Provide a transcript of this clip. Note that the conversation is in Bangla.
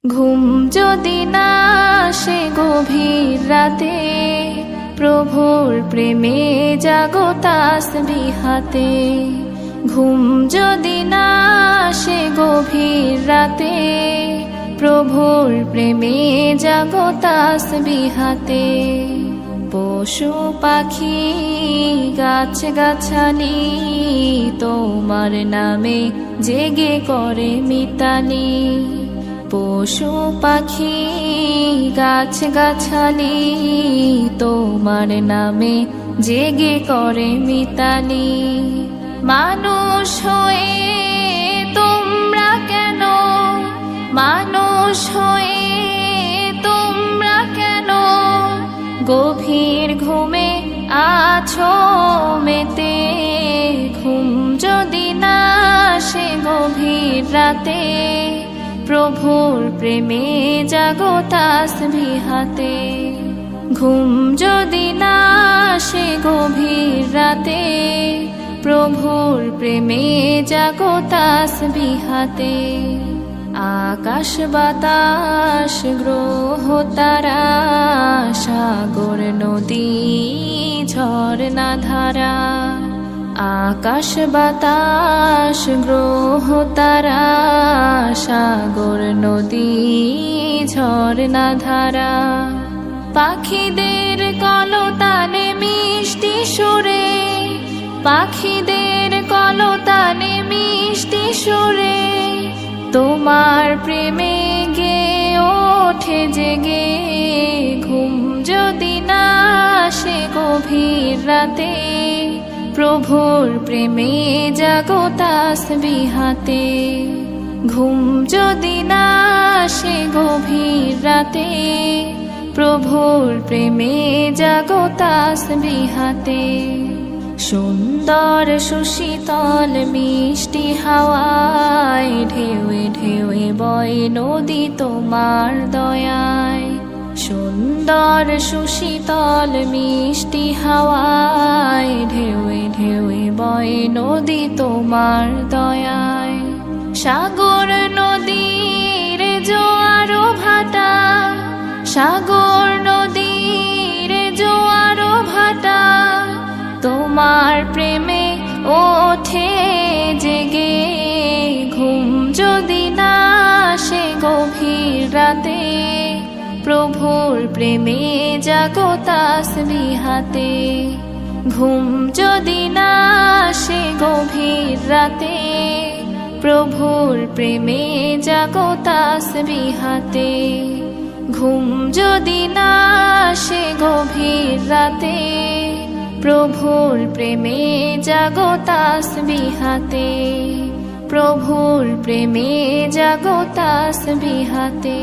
ঘুম যদি না আসে গভীর রাতে, প্রভুর প্রেমে জাগো তাসবিহাতে। ঘুম যদি না আসে গভীর রাতে, প্রভুর প্রেমে জাগো তাসবিহাতে। পশু পাখি গাছ গাছালি তোমার নামে জেগে করে মিতালি। পশু পাখি গাছ গাছালি তোমার নামে জেগে করে মিতালি। মানুষ হয়ে তোমরা কেন, মানুষ হয়ে তোমরা কেন গভীর ঘুমে আছো মেতে। ঘুম যদি না আসে গভীর রাতে, প্রভুর প্রেমে জাগো তাসবিহাতে। ঘুম যদি না আসে গভীর রাতে, প্রভুর প্রেমে জাগো তাসবিহাতে। আকাশ বাতাস গ্রহ তারা, সাগর নদী ঝরনা ধারা। আকাশ বাতাস গ্রহ তারা, সাগর নদী ঝরনা ধারা। পাখিদের কলতানে মিষ্টি সুরে, পাখিদের কলতানে মিষ্টি সুরে তোমার প্রেমে গে ওঠে জেগে। ঘুম যদি না আসে গভীর রাতে, প্রভুর প্রেমে জাগো তাসবিহাতে। ঘুম যদি না আসে গভীর রাতে, প্রভুর প্রেমে জাগো তাসবিহাতে। সুন্দর সুশীতল মিষ্টি হাওয়ায় ঢেউয়ে ঢেউয়ে বয় নদী তোমার দয়ায়। সুন্দর সুশীতল মিষ্টি হাওয়ায় ঢেউয়ে ঢেউয়ে বয় নদী তোমার দয়ায়। সাগর নদীর জোয়ার ভাটা, সাগর নদীর জোয়ার ভাটা তোমার প্রেমে ওঠে জেগে। ঘুম যদি না আসে গভীর রাতে, প্রভুর প্রেমে জাগো তাসবিহাতে। ঘুম যদি না আসে গভীর রাতে, প্রভুর প্রেমে জাগো তাসবিহাতে। ঘুম যদি না আসে গভীর রাতে, প্রভুর প্রেমে জাগো তাসবিহাতে। প্রভুর প্রেমে জাগো তাসবিহাতে।